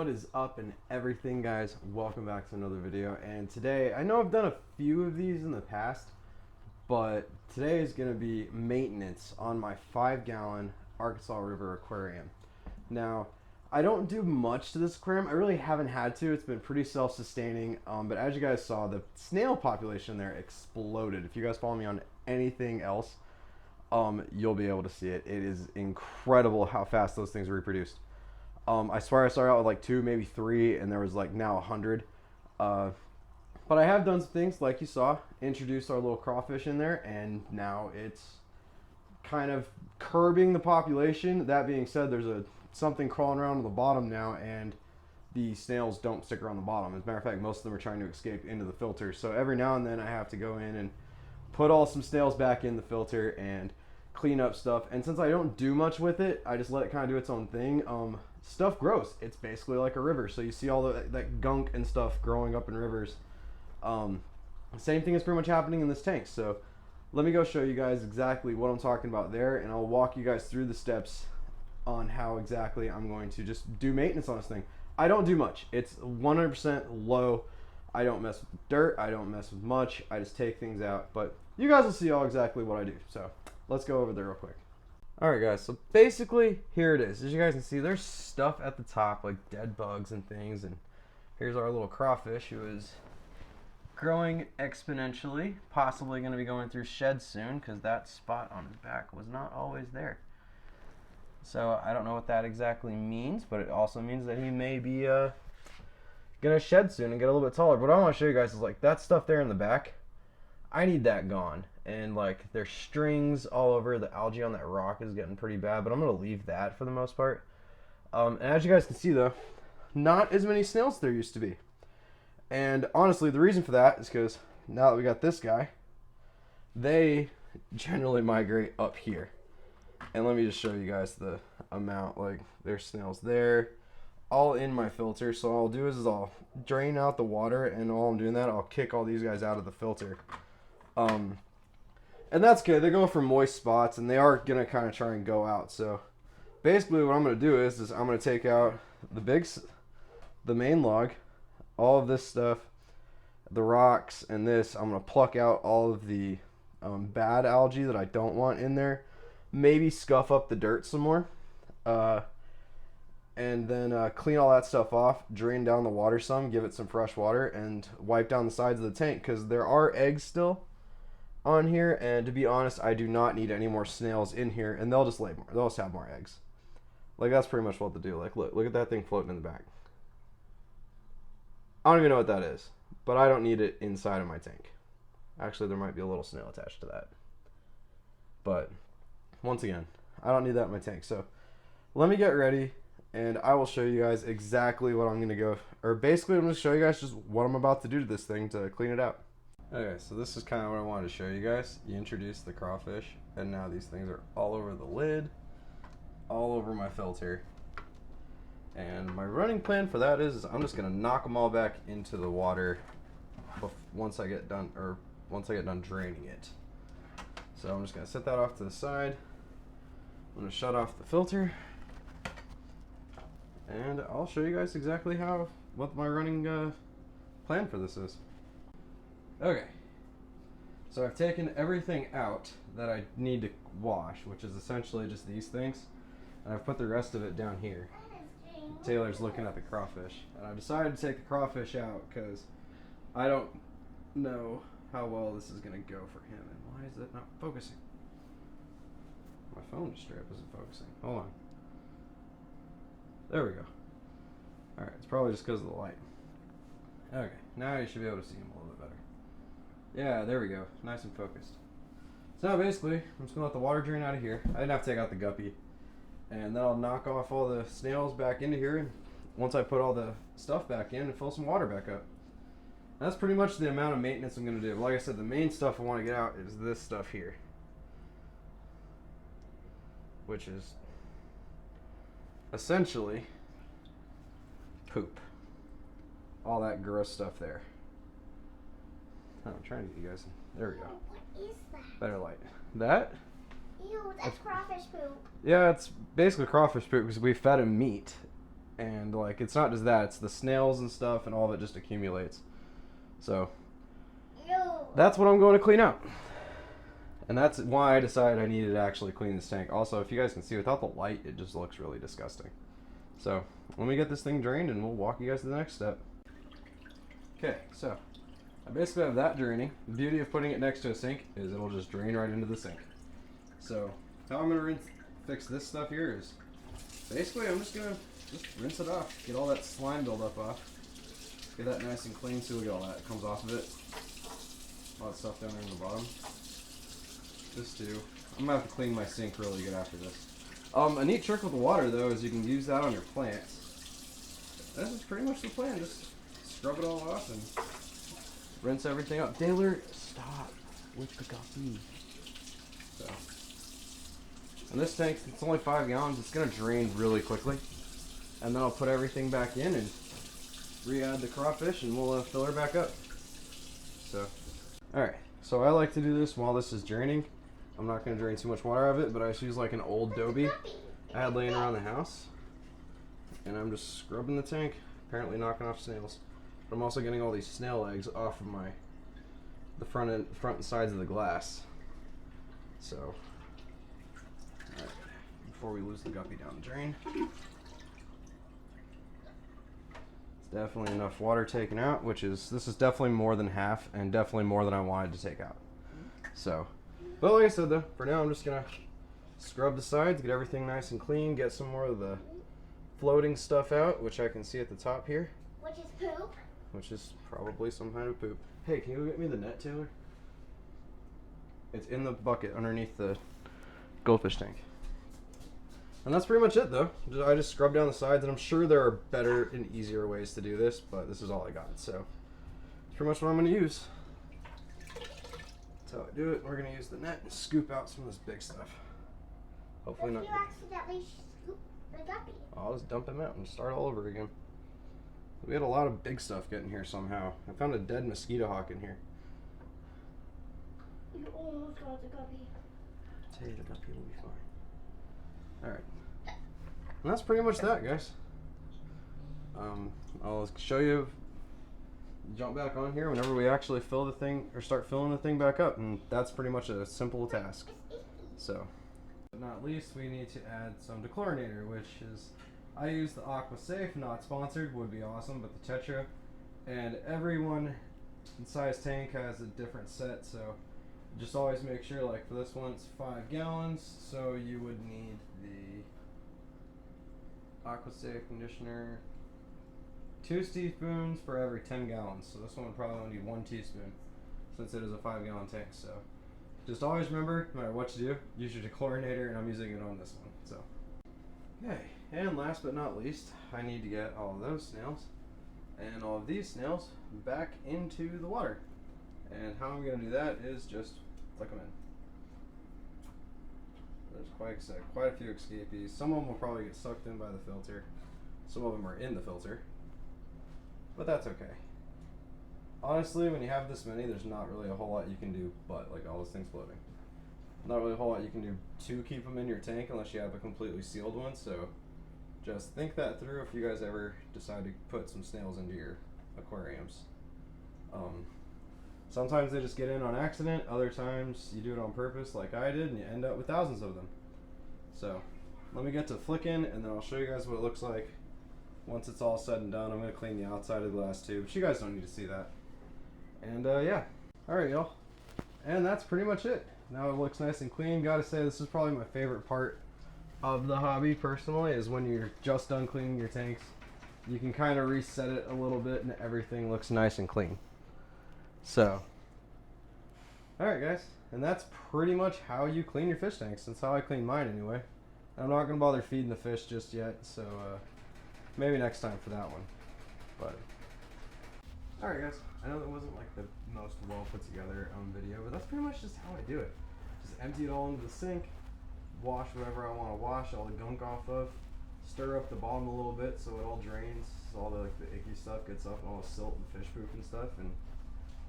What is up and everything, guys? Welcome back to another video. And today, I know I've done a few of these in the past, but today is going to be maintenance on my 5-gallon Arkansas River aquarium. Now, I don't do much to this aquarium. I really haven't had to. It's been pretty self-sustaining, but as you guys saw, the snail population there exploded. If you guys follow me on anything else, you'll be able to see it. It is incredible how fast those things reproduced. I swear I started out with like 2, maybe 3, and there was like now 100. But I have done some things like you saw, introduced our little crawfish in there, and now it's kind of curbing the population. That being said, there's something crawling around on the bottom now, and the snails don't stick around the bottom. As a matter of fact, most of them are trying to escape into the filter. So every now and then I have to go in and put some snails back in the filter and clean up stuff. And since I don't do much with it, I just let it kind of do its own thing. Stuff grows. It's basically like a river. So you see all that gunk and stuff growing up in rivers. Same thing is pretty much happening in this tank. So let me go show you guys exactly what I'm talking about there, and I'll walk you guys through the steps on how exactly I'm going to just do maintenance on this thing. I don't do much. It's 100% low. I don't mess with dirt. I don't mess with much. I just take things out. But you guys will see all exactly what I do. So let's go over there real quick. Alright guys, so basically here it is. As you guys can see, there's stuff at the top like dead bugs and things, and here's our little crawfish who is growing exponentially, possibly going to be going through sheds soon because that spot on his back was not always there. So I don't know what that exactly means, but it also means that he may be going to shed soon and get a little bit taller. But what I want to show you guys is like that stuff there in the back, I need that gone. And like there's strings all over. The algae on that rock is getting pretty bad, but I'm going to leave that for the most part. And as you guys can see though, not as many snails as there used to be. And honestly, the reason for that is because now that we got this guy, they generally migrate up here. And let me just show you guys the amount. Like there's snails there, all in my filter. So all I'll do is I'll drain out the water, and while I'm doing that, I'll kick all these guys out of the filter. And that's good. They're going for moist spots, and they are gonna kind of try and go out. So basically, what I'm gonna do is I'm gonna take out the main log, all of this stuff, the rocks, and this. I'm gonna pluck out all of the bad algae that I don't want in there. Maybe scuff up the dirt some more, and then clean all that stuff off, drain down the water some, give it some fresh water, and wipe down the sides of the tank because there are eggs still on here, and to be honest, I do not need any more snails in here, and they'll just lay more. They'll just have more eggs. Like that's pretty much what to do. Like look at that thing floating in the back. I don't even know what that is, but I don't need it inside of my tank. Actually, there might be a little snail attached to that, but once again, I don't need that in my tank. So let me get ready, and I will show you guys exactly what I'm going to go, or basically I'm going to show you guys just what I'm about to do to this thing to clean it out. Okay, so this is kind of what I wanted to show you guys. You introduce the crawfish, and now these things are all over the lid, all over my filter. And my running plan for that is I'm just going to knock them all back into the water once I get done draining it. So I'm just going to set that off to the side. I'm going to shut off the filter, and I'll show you guys exactly what my running plan for this is. Okay, so I've taken everything out that I need to wash, which is essentially just these things, and I've put the rest of it down here. Taylor's looking at the crawfish, and I've decided to take the crawfish out because I don't know how well this is going to go for him. And why is it not focusing? My phone strip isn't focusing. Hold on. There we go. Alright, it's probably just because of the light. Okay, now you should be able to see him a little bit better. Yeah, there we go. Nice and focused. So now basically, I'm just going to let the water drain out of here. I didn't have to take out the guppy. And then I'll knock off all the snails back into here. And once I put all the stuff back in, and fill some water back up. That's pretty much the amount of maintenance I'm going to do. But like I said, the main stuff I want to get out is this stuff here, which is essentially poop. All that gross stuff there. Oh, I'm trying to get you guys. There we go. What is that? Better light. That? Ew, that's crawfish poop. Yeah, it's basically crawfish poop because we fed him meat. and like it's not just that, it's the snails and stuff, and all of it just accumulates. So that's what I'm going to clean out. And that's why I decided I needed to actually clean this tank. Also, if you guys can see, without the light, it just looks really disgusting. So let me get this thing drained and we'll walk you guys to the next step. Okay, so I basically have that draining. The beauty of putting it next to a sink is it'll just drain right into the sink. So how I'm gonna fix this stuff here is basically I'm just gonna rinse it off, get all that slime buildup off, get that nice and clean. See, look at all that comes off of it. A lot of stuff down there in the bottom. This too. I'm gonna have to clean my sink really good after this. A neat trick with the water though is you can use that on your plants. This is pretty much the plan. Just scrub it all off and rinse everything up. Taylor, stop with the guppy. So, and this tank, it's only 5 gallons. It's gonna drain really quickly, and then I'll put everything back in and re-add the crawfish, and we'll fill her back up. So, all right. So I like to do this while this is draining. I'm not gonna drain too much water out of it, but I just use like an old Dobie I had laying around the house, and I'm just scrubbing the tank. Apparently knocking off snails. But I'm also getting all these snail eggs off of the front and sides of the glass. So, all right, before we lose the guppy down the drain, it's definitely enough water taken out, this is definitely more than half, and definitely more than I wanted to take out. So, but like I said though, for now I'm just gonna scrub the sides, get everything nice and clean, get some more of the floating stuff out, which I can see at the top here. Which is poop. Which is probably some kind of poop. Hey, can you go get me the net, Taylor? It's in the bucket underneath the goldfish tank. And that's pretty much it though. I just scrubbed down the sides, and I'm sure there are better and easier ways to do this, but this is all I got. So it's pretty much what I'm gonna use. That's how I do it. We're gonna use the net and scoop out some of this big stuff. Hopefully not. If you accidentally scoop the guppy. I'll just dump him out and start all over again. We had a lot of big stuff getting here somehow. I found a dead mosquito hawk in here. You almost got the guppy. I'll tell you, the guppy will be fine. Alright. And that's pretty much that, guys. I'll show you, jump back on here whenever we actually fill the thing, or start filling the thing back up, and that's pretty much a simple task. So, but not least, we need to add some dechlorinator, which is, I use the Aqua Safe, not sponsored, would be awesome, but the Tetra, and everyone in size tank has a different set, so just always make sure, like for this one it's 5 gallons, so you would need the Aqua Safe conditioner 2 teaspoons for every 10 gallons, so this one would probably only need 1 teaspoon since it is a 5 gallon tank. So just always remember, no matter what you do, use your dechlorinator, and I'm using it on this one. So okay, and last but not least, I need to get all of those snails and all of these snails back into the water. And how I'm going to do that is just flick them in. There's quite a few escapees. Some of them will probably get sucked in by the filter. Some of them are in the filter, but that's okay. Honestly, when you have this many, there's not really a whole lot you can do but like all those things floating. Not really a whole lot you can do to keep them in your tank unless you have a completely sealed one, so just think that through if you guys ever decide to put some snails into your aquariums. Sometimes they just get in on accident, other times you do it on purpose like I did, and you end up with thousands of them. So let me get to flicking, and then I'll show you guys what it looks like once it's all said and done. I'm going to clean the outside of the glass too, but you guys don't need to see that. And yeah, alright y'all, and that's pretty much it. Now it looks nice and clean. Gotta say, this is probably my favorite part of the hobby personally, is when you're just done cleaning your tanks. You can kind of reset it a little bit and everything looks nice and clean. So, alright guys, and that's pretty much how you clean your fish tanks. That's how I clean mine anyway. I'm not going to bother feeding the fish just yet, so maybe next time for that one. But, alright guys, I know that wasn't like the most well put together video, but that's pretty much just how I do it. Just empty it all into the sink, wash whatever I want to wash, all the gunk off of, stir up the bottom a little bit so it all drains, so all the icky stuff gets up, and all the silt and fish poop and stuff, and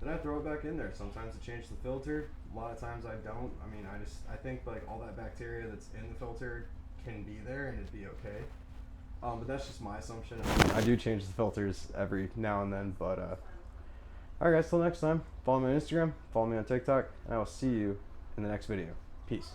then I throw it back in there. Sometimes I change the filter, a lot of times I don't. I mean, I think like all that bacteria that's in the filter can be there and it'd be okay. But that's just my assumption. I do change the filters every now and then, but alright guys, till next time, follow me on Instagram, follow me on TikTok, and I will see you in the next video. Peace.